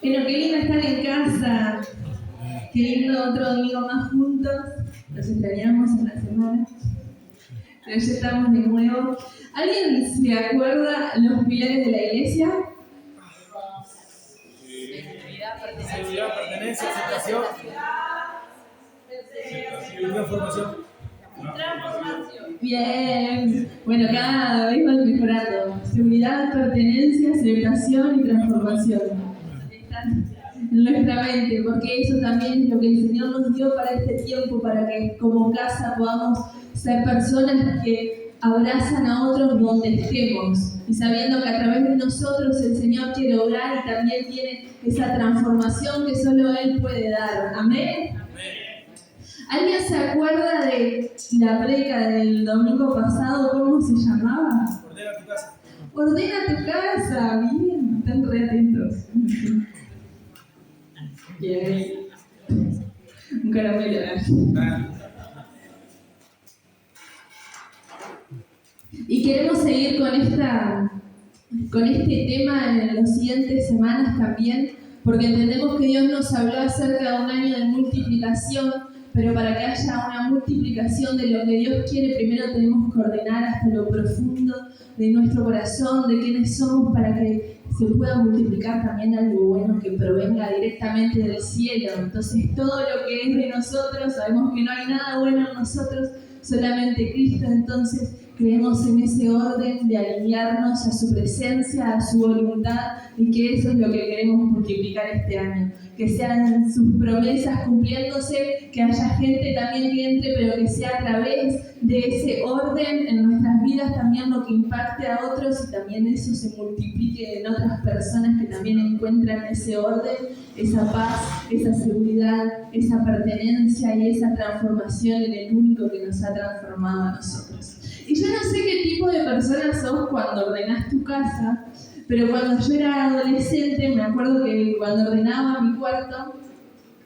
Bueno, qué lindo estar en casa. Qué lindo otro domingo más juntos. Los extrañamos en la semana. Pero ya estamos de nuevo. ¿Alguien se acuerda los pilares de la iglesia? Seguridad, pertenencia, aceptación y transformación. Bien. Bueno, cada vez van mejorando. Seguridad, pertenencia, aceptación y transformación. Están en nuestra mente, porque eso también es lo que el Señor nos dio para este tiempo, para que como casa podamos ser personas que abrazan a otros donde estemos, y sabiendo que a través de nosotros el Señor quiere obrar y también tiene esa transformación que solo Él puede dar. Amén. ¿Alguien se acuerda de la prédica del domingo pasado? ¿Cómo se llamaba? Ordena tu casa. Ordena tu casa. Bien, están re atentos. Bien. Un caramelo. Y queremos seguir con este tema en las siguientes semanas también, porque entendemos que Dios nos habló acerca de un año de multiplicación, pero para que haya una multiplicación de lo que Dios quiere, primero tenemos que ordenar hasta lo profundo de nuestro corazón, de quiénes somos, para que se pueda multiplicar también algo bueno que provenga directamente del cielo. Entonces todo lo que es de nosotros, sabemos que no hay nada bueno en nosotros, solamente Cristo. Entonces creemos en ese orden de alinearnos a su presencia, a su voluntad, y que eso es lo que queremos multiplicar este año. Que sean sus promesas cumpliéndose, que haya gente también que entre, pero que sea a través de ese orden en nuestras vidas también lo que impacte a otros, y también eso se multiplique en otras personas que también encuentran ese orden, esa paz, esa seguridad, esa pertenencia y esa transformación en el único que nos ha transformado a nosotros. Y yo no sé qué tipo de persona sos cuando ordenás tu casa, pero cuando yo era adolescente, me acuerdo que cuando ordenaba mi cuarto,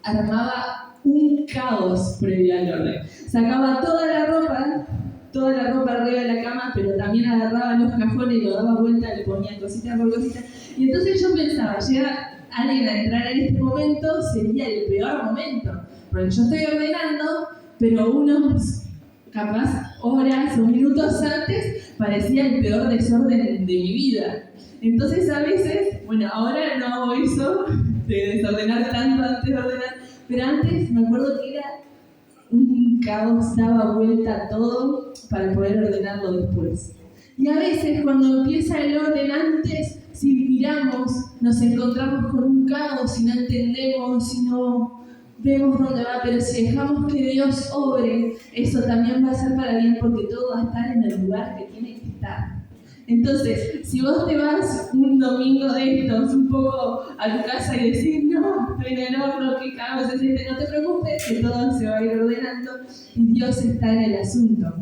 armaba un caos previo al orden. Sacaba toda la ropa arriba de la cama, pero también agarraba los cajones y lo daba vuelta, le ponía cosita por cosita. Y entonces yo pensaba, llega alguien a entrar en este momento, sería el peor momento, porque yo estoy ordenando, pero unos capaz horas o minutos antes parecía el peor desorden de mi vida. Entonces a veces, bueno, ahora no hago eso de desordenar tanto antes de ordenar, pero antes me acuerdo que era un caos, daba vuelta a todo para poder ordenarlo después. Y a veces cuando empieza el orden antes, si miramos, nos encontramos con un caos y no entendemos, y no vemos dónde va, pero si dejamos que Dios obre, eso también va a ser para bien, porque todo va a estar en el lugar que tiene que estar. Entonces, si vos te vas un domingo de estos un poco a tu casa y decís, no, estoy en el horno, qué caos es este, no te preocupes, que todo se va a ir ordenando y Dios está en el asunto.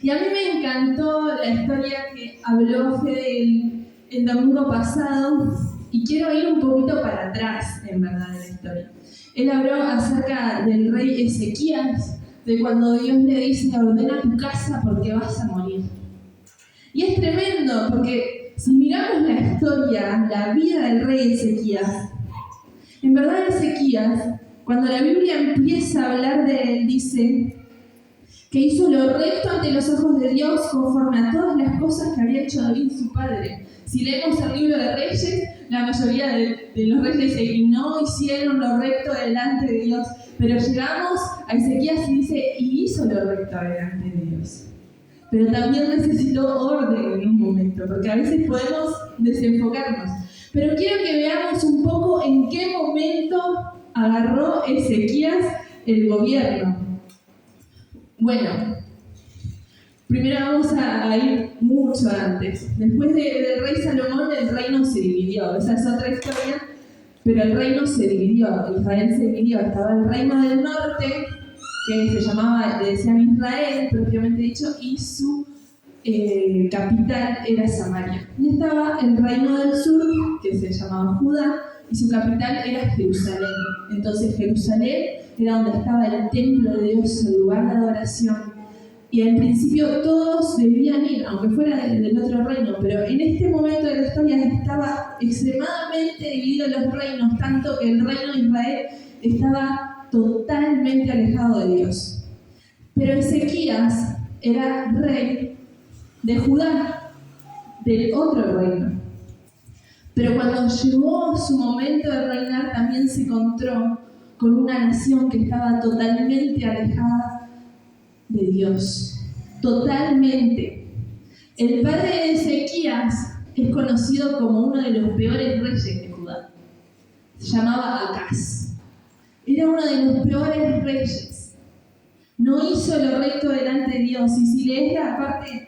Y a mí me encantó la historia que habló Fede el domingo pasado, y quiero ir un poquito para atrás, en verdad, de la historia. Él habló acerca del rey Ezequías, de cuando Dios le dice, ordena tu casa porque vas a morir. Y es tremendo, porque si miramos la historia, la vida del rey Ezequías, en verdad Ezequías, cuando la Biblia empieza a hablar de él, dice que hizo lo recto ante los ojos de Dios conforme a todas las cosas que había hecho David su padre. Si leemos el libro de Reyes, la mayoría de los reyes no hicieron lo recto delante de Dios, pero llegamos a Ezequías y dice, y hizo lo recto delante de Dios. Pero también necesitó orden en un momento, porque a veces podemos desenfocarnos. Pero quiero que veamos un poco en qué momento agarró Ezequías el gobierno. Bueno, primero vamos a ir mucho antes. Después del rey Salomón, el reino se dividió. Esa es otra historia, pero el reino se dividió. Israel se dividió. Estaba el reino del norte, que se llamaba, le decían Israel, propiamente dicho, y su capital era Samaria. Y estaba el reino del sur, que se llamaba Judá, y su capital era Jerusalén. Entonces Jerusalén era donde estaba el templo de Dios, el lugar de adoración. y al principio todos debían ir, aunque fuera del otro reino, pero en este momento de la historia estaba extremadamente dividido los reinos, tanto que el reino de Israel estaba totalmente alejado de Dios. Pero Ezequías era rey de Judá, del otro reino. Pero cuando llegó su momento de reinar, también se encontró con una nación que estaba totalmente alejada de Dios. Totalmente. El padre de Ezequías es conocido como uno de los peores reyes de Judá. Se llamaba Acaz. Era uno de los peores reyes. No hizo lo recto delante de Dios. Y si lees la parte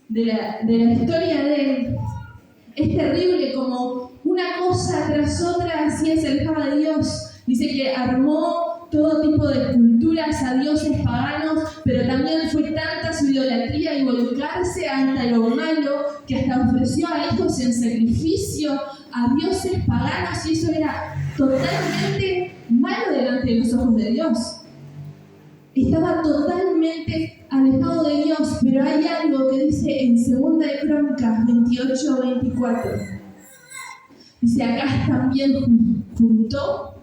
de la historia de él, es terrible como una cosa tras otra así se alejaba de Dios. Dice que armó todo tipo de esculturas a dioses paganos, pero también fue tanta su idolatría y volcarse ante lo malo que hasta ofreció a hijos en sacrificio a dioses paganos, y eso era totalmente malo delante de los ojos de Dios. Estaba totalmente alejado de Dios, pero hay algo que dice en 2 de Crónicas 28-24. Dice: Acaz también juntó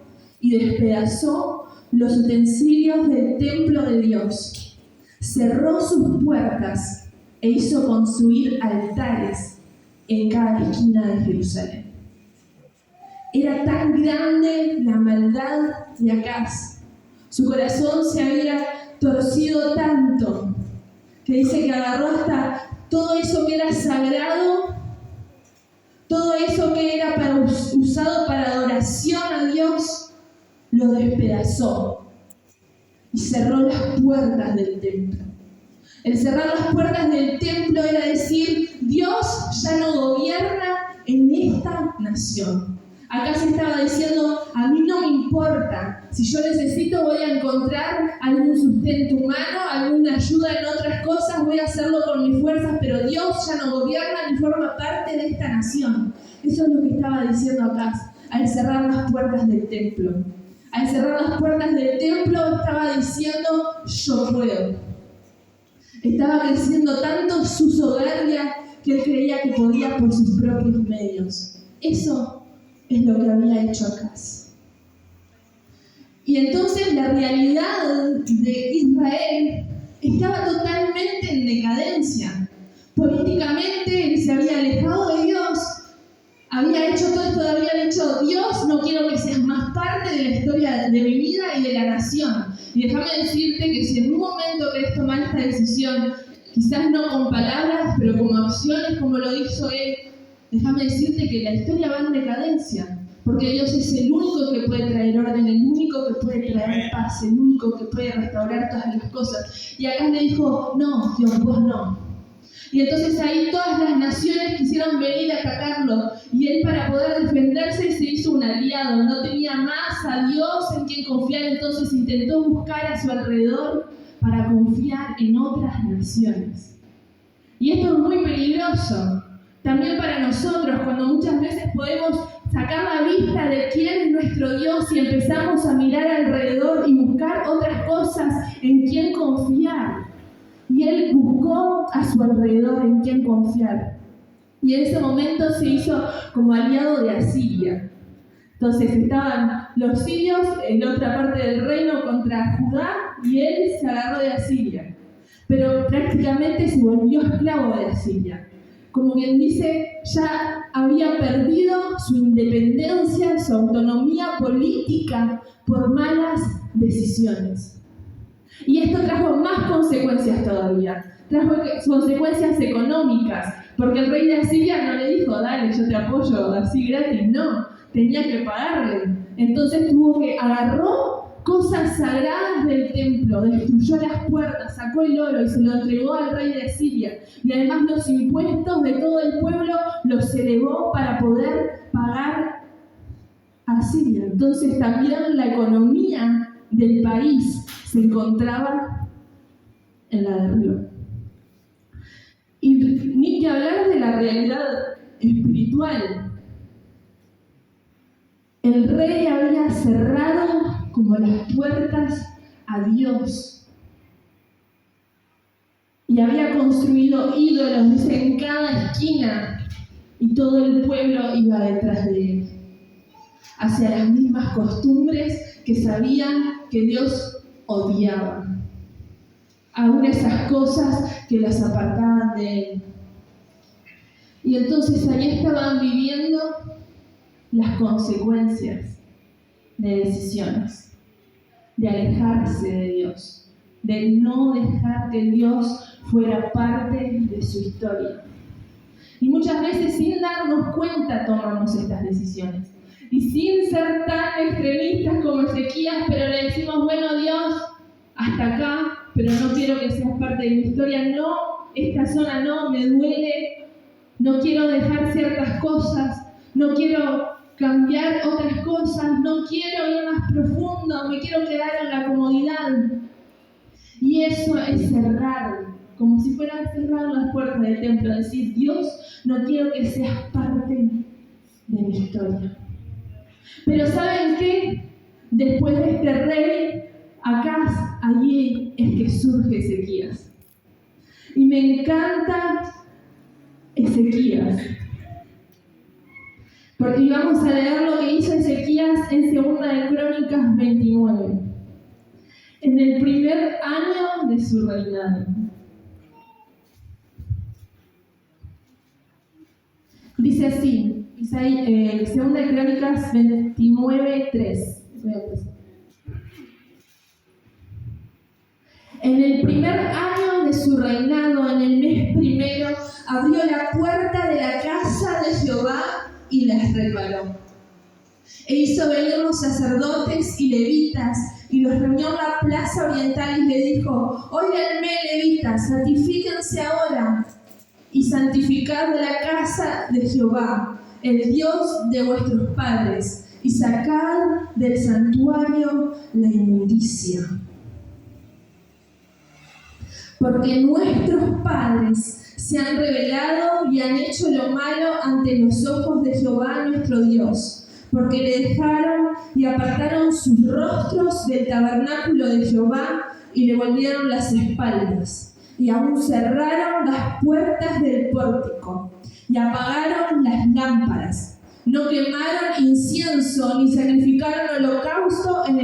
y despedazó los utensilios del templo de Dios, cerró sus puertas e hizo construir altares en cada esquina de Jerusalén. Era tan grande la maldad de Acaz, su corazón se había torcido tanto, que dice que agarró hasta todo eso que era sagrado, todo eso que era usado para adoración a Dios, lo despedazó y cerró las puertas del templo. El cerrar las puertas del templo era decir: Dios ya no gobierna en esta nación. Acá se estaba diciendo: a mí no me importa, si yo necesito voy a encontrar algún sustento humano, alguna ayuda en otras cosas, voy a hacerlo con mis fuerzas, pero Dios ya no gobierna ni forma parte de esta nación. Eso es lo que estaba diciendo acá, al cerrar las puertas del templo. Al cerrar las puertas del templo estaba diciendo: yo puedo. Estaba creciendo tanto su soberbia que él creía que podía por sus propios medios. Eso es lo que había hecho Acaz. Y entonces la realidad de Israel estaba totalmente en decadencia. Políticamente él se había alejado de Dios, había hecho todo esto, había dicho: Dios, no quiero que seas más parte de la historia de mi vida y de la nación. Y déjame decirte que si en un momento querés tomar esta decisión, quizás no con palabras, pero con acciones como lo hizo él, déjame decirte que la historia va en decadencia, porque Dios es el único que puede traer orden, el único que puede traer paz, el único que puede restaurar todas las cosas. Y acá le dijo: no, Dios, vos no. Y entonces ahí todas las naciones quisieron venir a atacarlo, y él, para poder defenderse, se hizo un aliado. No tenía más a Dios en quien confiar, entonces intentó buscar a su alrededor para confiar en otras naciones. Y esto es muy peligroso también para nosotros, cuando muchas veces podemos sacar la vista de quién es nuestro Dios y empezamos a mirar alrededor y buscar otras cosas en quién confiar. Y él buscó a su alrededor en quién confiar. Y en ese momento se hizo como aliado de Asiria. Entonces estaban los sirios en otra parte del reino contra Judá, y él se agarró de Asiria. Pero prácticamente se volvió esclavo de Asiria. Como quien dice, ya había perdido su independencia, su autonomía política por malas decisiones. Y esto trajo más consecuencias todavía. Trajo consecuencias económicas, porque el rey de Asiria no le dijo: dale, yo te apoyo así gratis. No, tenía que pagarle. Entonces agarró cosas sagradas del templo, destruyó las puertas, sacó el oro y se lo entregó al rey de Asiria. Y además los impuestos de todo el pueblo los elevó para poder pagar a Asiria. Entonces también la economía del país se encontraba en la derriba. Y ni que hablar de la realidad espiritual. El rey había cerrado como las puertas a Dios. y había construido ídolos, dice, en cada esquina, y todo el pueblo iba detrás de él, hacia las mismas costumbres que sabían que Dios odiaba, aún esas cosas que las apartaban de él. Y entonces ahí estaban viviendo las consecuencias de decisiones, de alejarse de Dios, de no dejar que Dios fuera parte de su historia. Y muchas veces sin darnos cuenta tomamos estas decisiones. Y sin ser tan extremistas como Ezequías, pero le decimos, bueno Dios, hasta acá, pero no quiero que seas parte de mi historia, no, esta zona no, me duele, no quiero dejar ciertas cosas, no quiero cambiar otras cosas, no quiero ir más profundo, me quiero quedar en la comodidad. Y eso es cerrar, como si fuera a cerrar las puertas del templo, decir, Dios, no quiero que seas parte de mi historia. Pero ¿saben qué? Después de este rey, acá, allí es que surge Ezequías. Y me encanta Ezequías. Porque vamos a leer lo que hizo Ezequías en 2 de Crónicas 29. En el primer año de su reinado. Dice así, 2 de Crónicas 29:3. En el primer año de su reinado, en el mes primero, abrió la puerta de la casa de Jehová y las reparó. E hizo venir los sacerdotes y levitas, y los reunió en la plaza oriental y le dijo, óiganme, levitas, santifíquense ahora y santificad la casa de Jehová, el Dios de vuestros padres, y sacad del santuario la inmundicia. Porque nuestros padres se han rebelado y han hecho lo malo ante los ojos de Jehová nuestro Dios, porque le dejaron y apartaron sus rostros del tabernáculo de Jehová y le volvieron las espaldas, y aún cerraron las puertas del pórtico, y apagaron las lámparas. No quemaron incienso ni sacrificaron holocausto en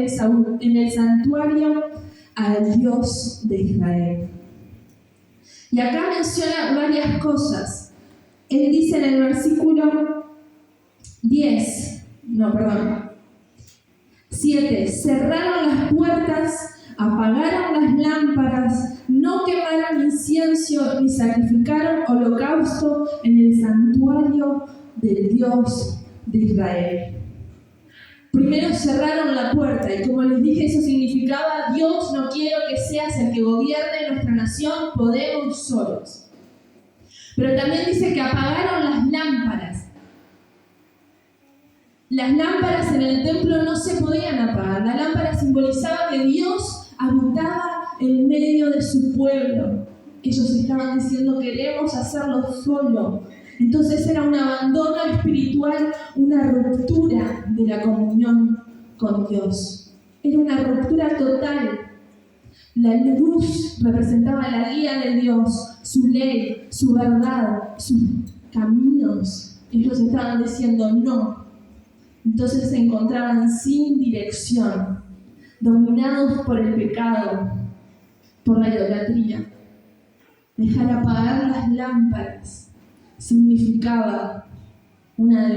el santuario al Dios de Israel. Y acá menciona varias cosas. Él dice en el versículo 7, cerraron las puertas, apagaron las lámparas, no quemaron incienso ni sacrificaron holocausto en el santuario del Dios de Israel. Primero cerraron la puerta y como les dije, eso significaba Dios, no quiero que seas el que gobierne nuestra nación, podemos solos. Pero también dice que apagaron las lámparas. Las lámparas en el templo no se podían apagar. La lámpara simbolizaba que Dios habitaba en medio de su pueblo. Ellos estaban diciendo, queremos hacerlo solo. Entonces era un abandono espiritual, una ruptura de la comunión con Dios. Era una ruptura total. La luz representaba la guía de Dios, su ley, su verdad, sus caminos. Ellos estaban diciendo no. Entonces se encontraban sin dirección, dominados por el pecado, por la idolatría. Dejar apagar las lámparas significaba una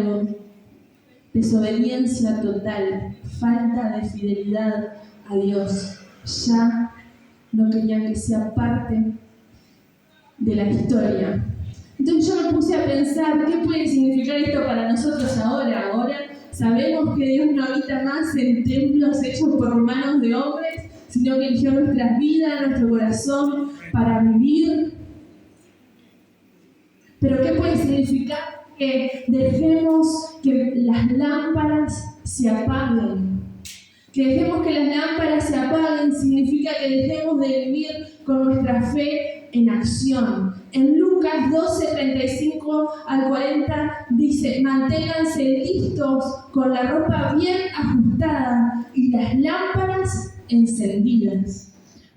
desobediencia total, falta de fidelidad a Dios. Ya no querían que sea parte de la historia. Entonces yo me puse a pensar, ¿qué puede significar esto para nosotros ahora? Ahora sabemos que Dios no habita más en templos hechos por manos de hombres, sino que eligió nuestras vidas, nuestro corazón para vivir. Pero ¿qué puede significar? Que dejemos que las lámparas se apaguen. Que dejemos que las lámparas se apaguen significa que dejemos de vivir con nuestra fe en acción. En Lucas 12:35 al 40 dice, manténganse listos con la ropa bien ajustada y las lámparas encendidas.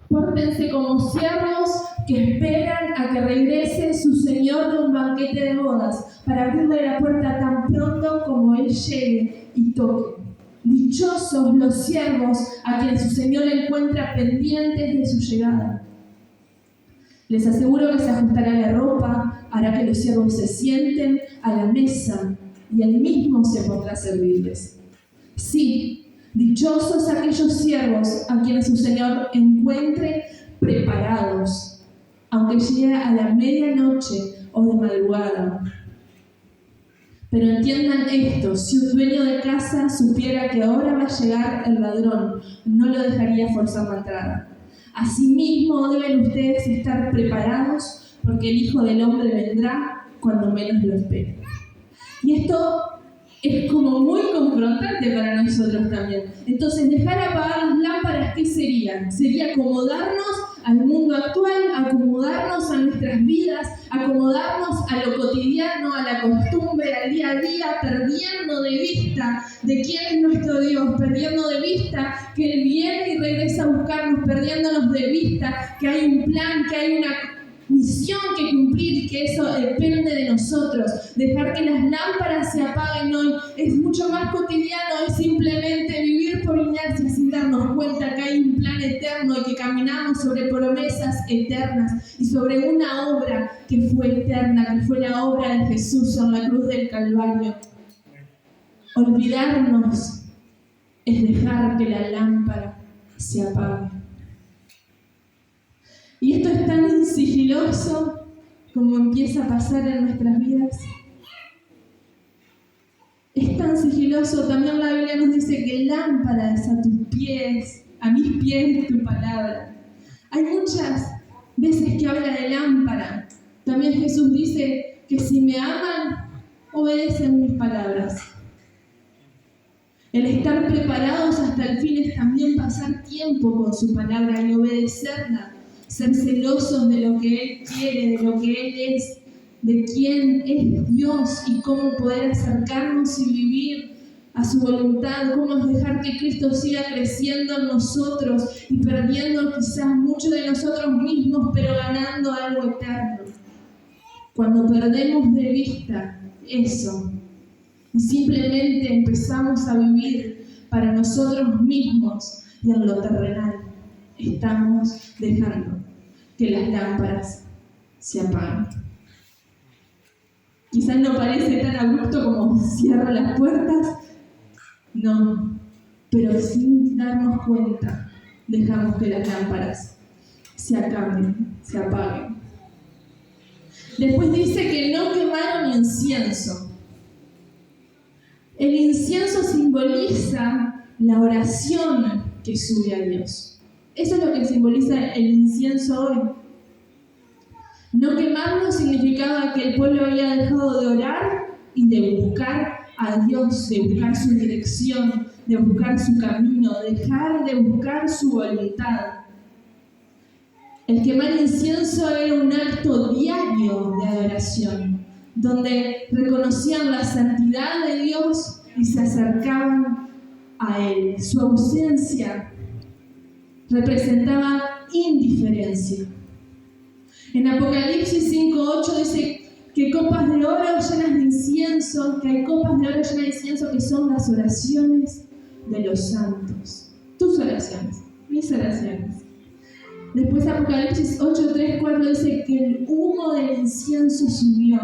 Pórtense como siervos que esperan a que regrese su Señor de un banquete de bodas, para abrirle la puerta tan pronto como Él llegue y toque. Dichosos los siervos a quienes su Señor encuentra pendientes de su llegada. Les aseguro que se ajustará la ropa, hará que los siervos se sienten a la mesa y Él mismo se pondrá a servirles. Sí, dichosos aquellos siervos a quienes su Señor encuentre preparados, aunque llegue a la medianoche o de madrugada. Pero entiendan esto, si un dueño de casa supiera que ahora va a llegar el ladrón, no lo dejaría forzar la entrada. Asimismo, deben ustedes estar preparados, porque el Hijo del Hombre vendrá cuando menos lo esperen. Y esto es como muy confrontante para nosotros también. Entonces, dejar apagar las lámparas, ¿qué sería? Sería acomodarnos al mundo actual, acomodarnos a nuestras vidas, acomodarnos a lo cotidiano, a la costumbre, al día a día, perdiendo de vista de quién es nuestro Dios, perdiendo de vista que Él viene y regresa a buscarnos, perdiéndonos de vista que hay un plan, que hay una misión que cumplir y que eso depende de nosotros. Dejar que las lámparas se apaguen hoy es mucho más cotidiano, es simplemente vivir por inercia sin darnos cuenta que hay un plan eterno y que caminamos sobre promesas eternas y sobre una obra que fue eterna, que fue la obra de Jesús en la cruz del Calvario. Olvidarnos es dejar que la lámpara se apague. Y esto es tan sigiloso como empieza a pasar en nuestras vidas. Es tan sigiloso, también la Biblia nos dice que lámpara es a tus pies, a mis pies tu palabra. Hay muchas veces que habla de lámpara. También Jesús dice que si me aman, obedecen mis palabras. El estar preparados hasta el fin es también pasar tiempo con su palabra y obedecerla. Ser celosos de lo que Él quiere, de lo que Él es, de quién es Dios y cómo poder acercarnos y vivir a su voluntad, cómo dejar que Cristo siga creciendo en nosotros y perdiendo quizás mucho de nosotros mismos, pero ganando algo eterno. Cuando perdemos de vista eso y simplemente empezamos a vivir para nosotros mismos y en lo terrenal, estamos dejando que las lámparas se apaguen. Quizás no parece tan abrupto como cierro las puertas, no, pero sin darnos cuenta, dejamos que las lámparas se apaguen. Después dice que no quemaron incienso. El incienso simboliza la oración que sube a Dios. Eso es lo que simboliza el incienso hoy. No quemarlo significaba que el pueblo había dejado de orar y de buscar a Dios, de buscar su dirección, de buscar su camino, dejar de buscar su voluntad. El quemar incienso era un acto diario de adoración, donde reconocían la santidad de Dios y se acercaban a Él. Su ausencia representaba indiferencia. En Apocalipsis 5:8 dice que copas de oro llenas de incienso, que hay copas de oro llenas de incienso que son las oraciones de los santos. Tus oraciones, mis oraciones. Después Apocalipsis 8:3-4 dice que el humo del incienso subió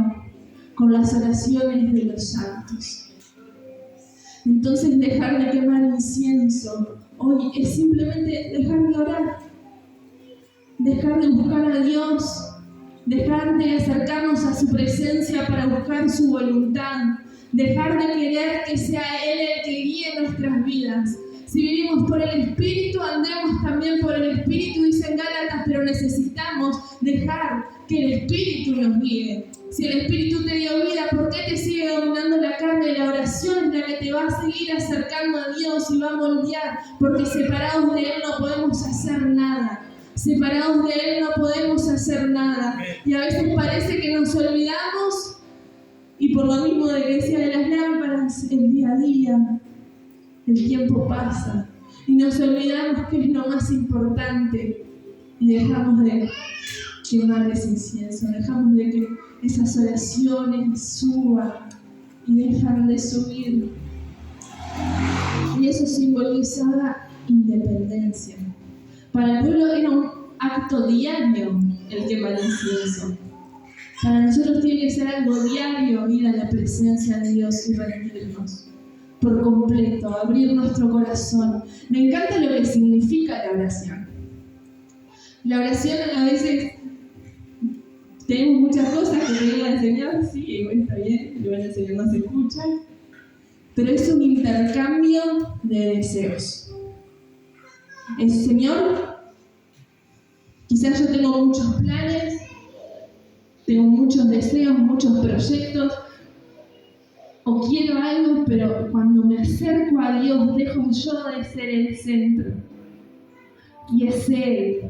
con las oraciones de los santos. Entonces dejar de quemar incienso hoy es simplemente dejar de orar, dejar de buscar a Dios, dejar de acercarnos a su presencia para buscar su voluntad, dejar de querer que sea Él el que guíe nuestras vidas. Si vivimos por el Espíritu, andemos también por el Espíritu, dicen Gálatas, pero necesitamos dejar que el Espíritu nos guíe. Si el Espíritu te dio vida, ¿por qué te sigue dominando la carne? La oración es la que te va a seguir acercando a Dios y va a moldear, porque separados de Él no podemos hacer nada. Separados de Él no podemos hacer nada. Y a veces parece que nos olvidamos, y por lo mismo de que decía de las lámparas, el día a día, el tiempo pasa, y nos olvidamos que es lo más importante. y dejamos de quemar ese incienso, dejamos de que esas oraciones suban y dejan de subir. Y eso simbolizaba independencia. Para el pueblo era un acto diario el quemar incienso. Para nosotros tiene que ser algo diario ir a la presencia de Dios y rendirnos por completo, abrir nuestro corazón. Me encanta lo que significa la oración. La oración a veces tenemos muchas cosas que pedirle al Señor, sí, está bien, lo el Señor nos escucha, pero es un intercambio de deseos. El Señor, quizás yo tengo muchos planes, tengo muchos deseos, muchos proyectos, o quiero algo, pero cuando me acerco a Dios, dejo yo de ser el centro. Y es Él.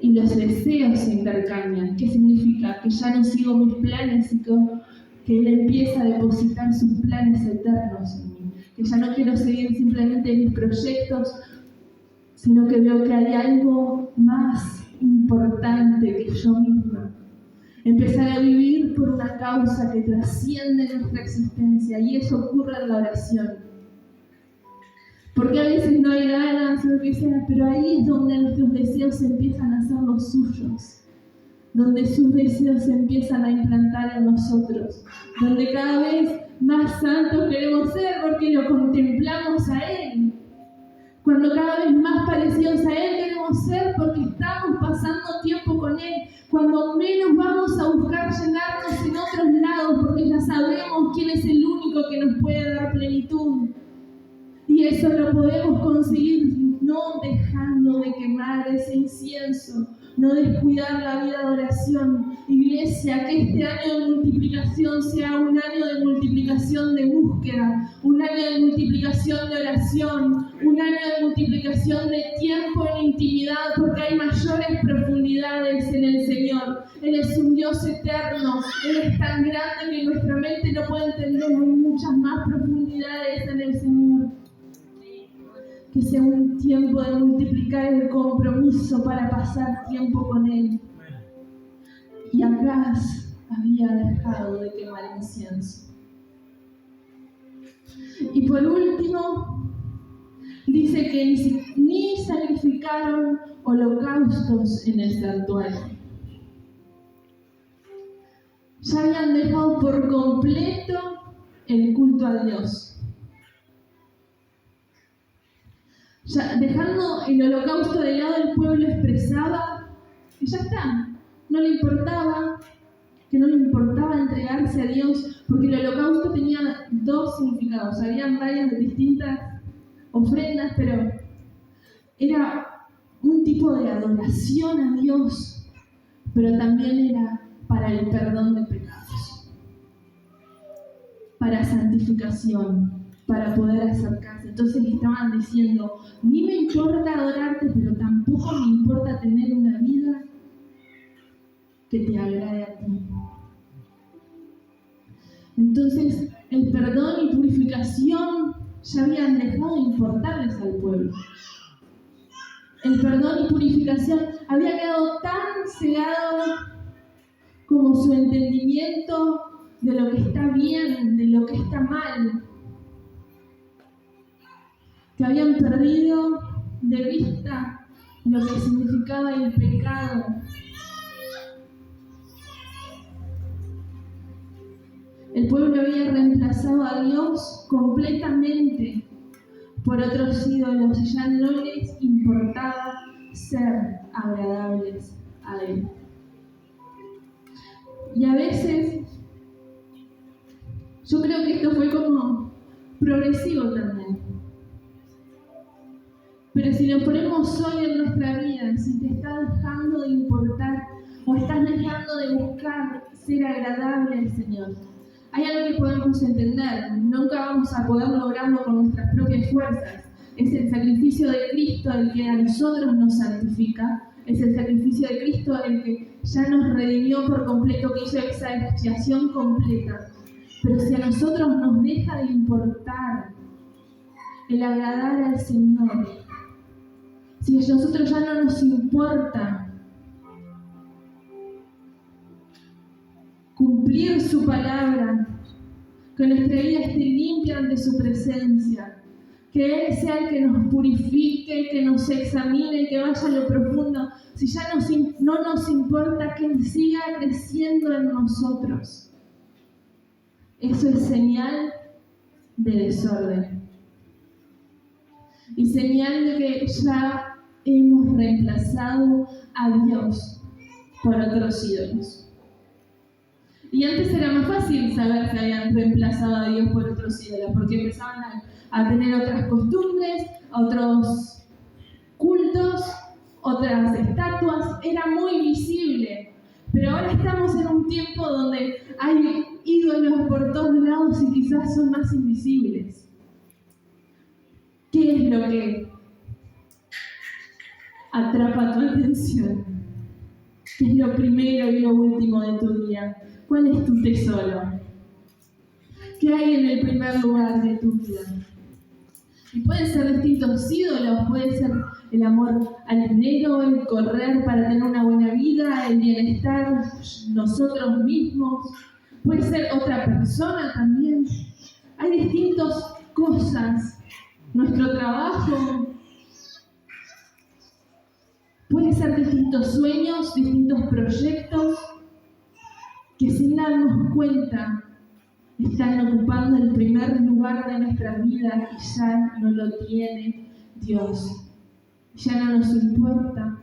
Y los deseos se intercambian. ¿Qué significa? Que ya no sigo mis planes, y que Él empieza a depositar sus planes eternos en mí. Que ya no quiero seguir simplemente mis proyectos, sino que veo que hay algo más importante que yo misma. Empezar a vivir por una causa que trasciende nuestra existencia, y eso ocurre en la oración. Porque a veces no hay ganas o lo que sea, pero ahí es donde nuestros deseos empiezan a ser los suyos, donde sus deseos se empiezan a implantar en nosotros, donde cada vez más santos queremos ser porque lo contemplamos a Él. Cuando cada vez más parecidos a Él queremos ser porque estamos pasando tiempo con Él. Cuando menos vamos a buscar llenarnos en otros lados porque ya sabemos quién es el único que nos puede dar plenitud. Y eso lo podemos conseguir no dejando de quemar ese incienso, no descuidar la vida de oración. Iglesia, que este año de multiplicación sea un año de multiplicación de búsqueda, un año de multiplicación de oración, un año de multiplicación de tiempo en intimidad, porque hay mayores profundidades en el Señor. Él es un Dios eterno, Él es tan grande que nuestra mente no puede entender. Hay muchas más profundidades en el Señor. Que sea un tiempo de multiplicar el compromiso para pasar tiempo con Él. Y Acaz había dejado de quemar incienso. Y por último, dice que ni sacrificaron holocaustos en el santuario. Ya habían dejado por completo el culto a Dios. Ya, dejando el holocausto de lado, el pueblo expresaba que ya está, no le importaba, que no le importaba entregarse a Dios, porque el holocausto tenía dos significados. Habían varias distintas ofrendas, pero era un tipo de adoración a Dios, pero también era para el perdón de pecados, para santificación, para poder acercarse. Entonces estaban diciendo, ni me importa adorarte, pero tampoco me importa tener una vida que te agrade a ti. Entonces el perdón y purificación ya habían dejado de importarles al pueblo. El perdón y purificación había quedado tan cegado como su entendimiento de lo que está bien, de lo que está mal, que habían perdido de vista lo que significaba el pecado. El pueblo había reemplazado a Dios completamente por otros ídolos y ya no les importaba ser agradables a Él. Y a veces, yo creo que esto fue como progresivo también. Pero si lo ponemos hoy en nuestra vida, si te está dejando de importar o estás dejando de buscar ser agradable al Señor, hay algo que podemos entender. Nunca vamos a poder lograrlo con nuestras propias fuerzas. Es el sacrificio de Cristo el que a nosotros nos santifica. Es el sacrificio de Cristo el que ya nos redimió por completo, que hizo esa expiación completa. Pero si a nosotros nos deja de importar el agradar al Señor, si a nosotros ya no nos importa cumplir su palabra, que nuestra vida esté limpia ante su presencia, que Él sea el que nos purifique, que nos examine, que vaya a lo profundo. Si ya no nos importa, que Él siga creciendo en nosotros. Eso es señal de desorden. Y señal de que ya hemos reemplazado a Dios por otros ídolos. Y antes era más fácil saber que habían reemplazado a Dios por otros ídolos, porque empezaban a tener otras costumbres, otros cultos, otras estatuas. Era muy visible. Pero ahora estamos en un tiempo donde hay ídolos por todos lados y quizás son más invisibles. ¿Qué es lo que atrapa tu atención? ¿Qué es lo primero y lo último de tu día? ¿Cuál es tu tesoro? ¿Qué hay en el primer lugar de tu vida? Y pueden ser distintos ídolos, puede ser el amor al dinero, el correr para tener una buena vida, el bienestar, nosotros mismos. Puede ser otra persona también. Hay distintas cosas. Nuestro trabajo. Puede ser distintos sueños, distintos proyectos que sin darnos cuenta están ocupando el primer lugar de nuestra vida y ya no lo tiene Dios. Ya no nos importa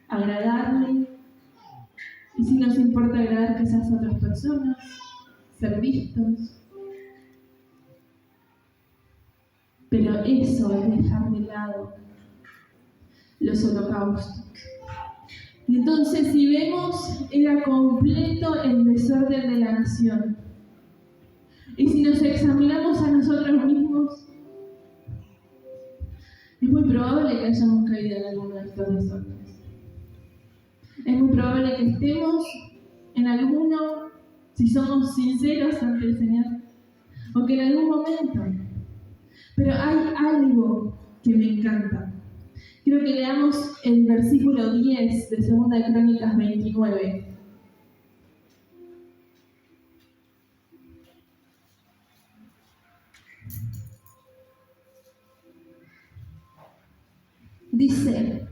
agradarle. Y si nos importa agradar quizás a otras personas, ser vistos. Pero eso es dejar de lado los holocaustos. Y entonces, si vemos, era completo el desorden de la nación. Y si nos examinamos a nosotros mismos, es muy probable que hayamos caído en alguno de estos desórdenes. Es muy probable que estemos en alguno, si somos sinceros ante el Señor, o que en algún momento. Pero hay algo que me encanta. Quiero que leamos el versículo 10 de 2 de Crónicas 29. Dice,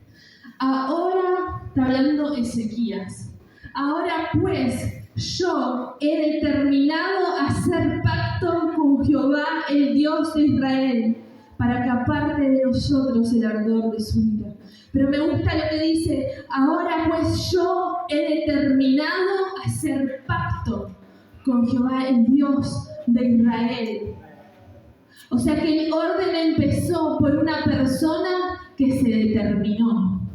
ahora, está hablando Ezequías, ahora pues yo he determinado hacer pacto con Jehová, el Dios de Israel, para que aparte de nosotros el ardor de su ira. Pero me gusta lo que dice, ahora pues yo he determinado hacer pacto con Jehová, el Dios de Israel. O sea que el orden empezó por una persona que se determinó.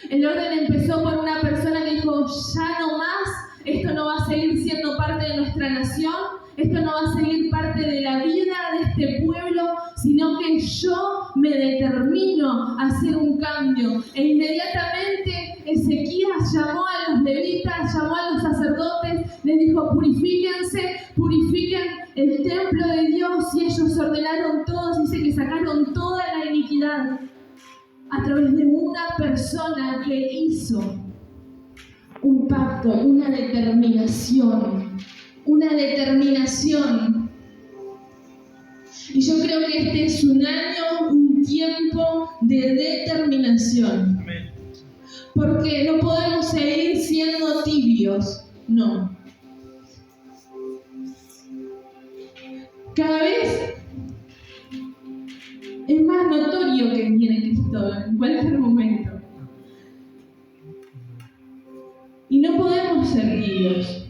El orden empezó por una persona que dijo, ya no más, esto no va a seguir siendo parte de nuestra nación, esto no va a seguir parte de la vida de este pueblo, sino que yo me determino a hacer un cambio. E inmediatamente Ezequías llamó a los levitas, llamó a los sacerdotes, les dijo, purifiquen el templo de Dios, y ellos ordenaron todos, dice que sacaron toda la iniquidad a través de una persona que hizo un pacto, una determinación. Y yo creo que este es un año, un tiempo de determinación. Porque no podemos seguir siendo tibios, no. Cada vez es más notorio que viene Cristo en cualquier momento. Y no podemos ser tibios.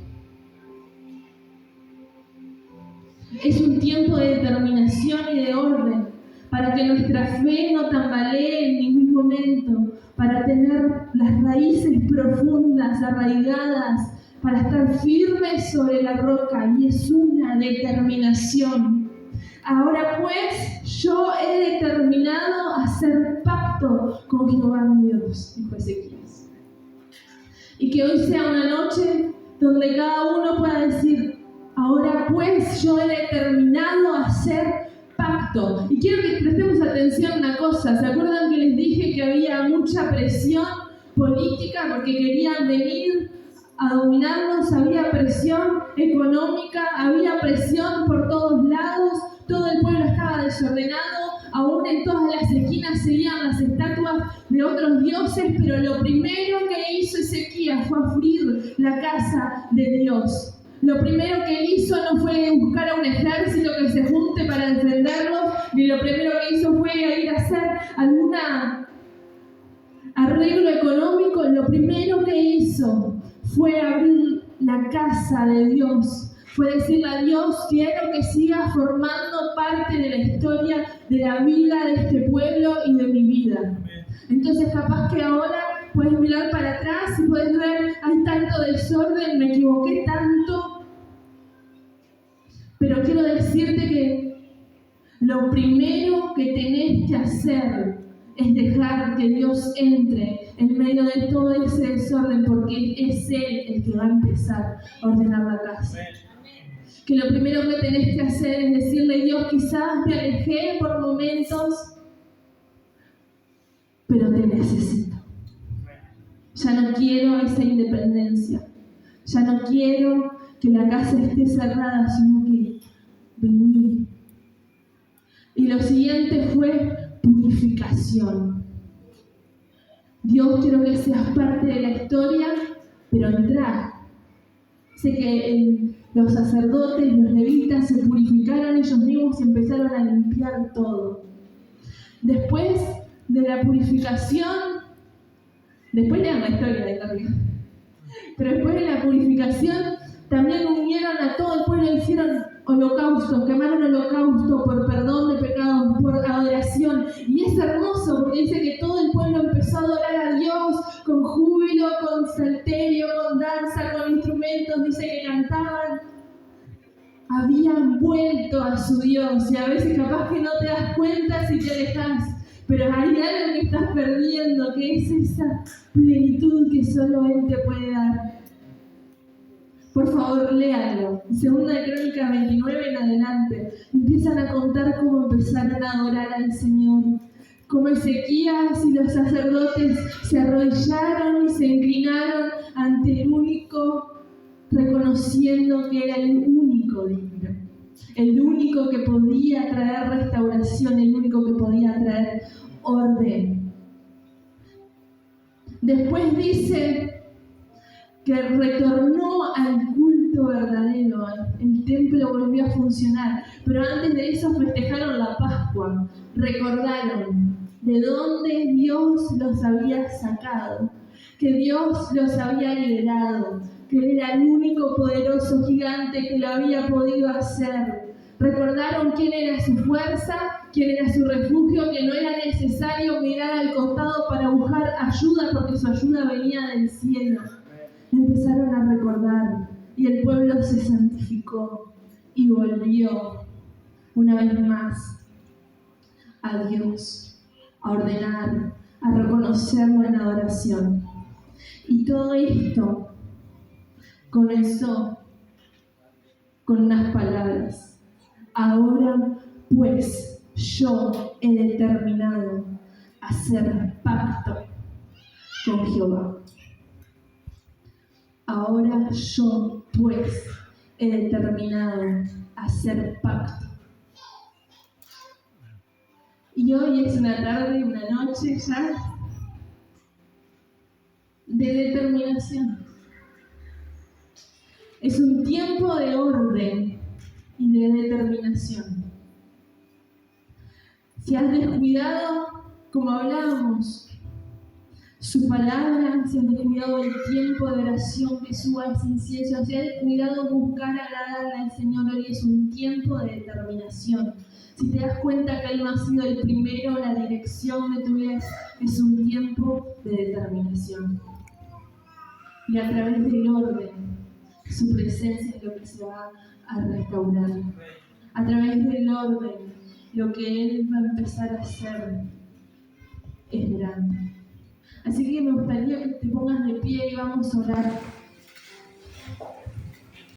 Es un tiempo de determinación y de orden, para que nuestra fe no tambalee en ningún momento, para tener las raíces profundas, arraigadas, para estar firmes sobre la roca, y es una determinación. Ahora pues, yo he determinado hacer pacto con Jehová mi Dios, dijo Ezequías. Y que hoy sea una noche donde cada uno pueda decir, ahora pues, yo he determinado hacer pacto. Y quiero que prestemos atención a una cosa. ¿Se acuerdan que les dije que había mucha presión política porque querían venir a dominarnos, había presión económica, había presión por todos lados, todo el pueblo estaba desordenado, aún en todas las esquinas seguían las estatuas de otros dioses, pero lo primero que hizo Ezequías fue abrir la casa de Dios. Lo primero que él hizo no fue buscar a un ejército que se junte para defenderlos, ni lo primero que hizo fue ir a hacer algún arreglo económico. Lo primero que hizo fue abrir la casa de Dios. Fue decirle a Dios, quiero que siga formando parte de la historia de la vida de este pueblo y de mi vida. Entonces capaz que ahora puedes mirar para atrás y puedes ver, hay tanto desorden, me equivoqué tanto. Pero quiero decirte que lo primero que tenés que hacer es dejar que Dios entre en medio de todo ese desorden, porque es Él el que va a empezar a ordenar la casa. Que lo primero que tenés que hacer es decirle, Dios, quizás me alejé por momentos, pero te necesito. Ya no quiero esa independencia. Ya no quiero que la casa esté cerrada, sino que vení. Y lo siguiente fue purificación. Dios, quiero que seas parte de la historia, pero entrá. Sé que los sacerdotes, los levitas se purificaron ellos mismos y empezaron a limpiar todo. Después de la purificación, después lean la historia de Carlos, pero después de la purificación también unieron a todo el pueblo, hicieron holocaustos, quemaron holocausto por perdón de pecados, por adoración. Y es hermoso porque dice que todo el pueblo empezó a adorar a Dios con júbilo, con salterio, con danza, con instrumentos. Dice que cantaban. Habían vuelto a su Dios. Y a veces capaz que no te das cuenta si te alejas, pero hay algo que estás perdiendo, que es esa plenitud que solo Él te puede dar. Por favor, léanlo. Segunda de Crónicas 29 en adelante. Empiezan a contar cómo empezaron a adorar al Señor. Cómo Ezequías y los sacerdotes se arrodillaron y se inclinaron ante el único, reconociendo que era el único digno. El único que podía traer restauración, el único que podía traer orden. Después dice que retornó al culto verdadero, el templo volvió a funcionar, pero antes de eso festejaron la Pascua, recordaron de dónde Dios los había sacado, que Dios los había liberado, que Él era el único poderoso gigante que lo había podido hacer. Recordaron quién era su fuerza, quién era su refugio, que no era necesario mirar al costado para buscar ayuda, porque su ayuda venía del cielo. Empezaron a recordar y el pueblo se santificó y volvió una vez más a Dios, a ordenar, a reconocerlo en adoración. Y todo esto comenzó con unas palabras. Ahora pues yo he determinado hacer pacto con Jehová. Ahora yo, pues, he determinado hacer pacto. Y hoy es una tarde, una noche ya de determinación. Es un tiempo de orden y de determinación. Si has descuidado, como hablábamos, su palabra, si has descuidado el tiempo de oración que suba ese incienso, si has descuidado buscar agradarle al Señor, hoy es un tiempo de determinación. Si te das cuenta que Él no ha sido el primero, la dirección de tu vida es un tiempo de determinación. Y a través del orden, su presencia es lo que se va a restaurar. A través del orden, lo que Él va a empezar a hacer es grande. Así que me gustaría que te pongas de pie y vamos a orar.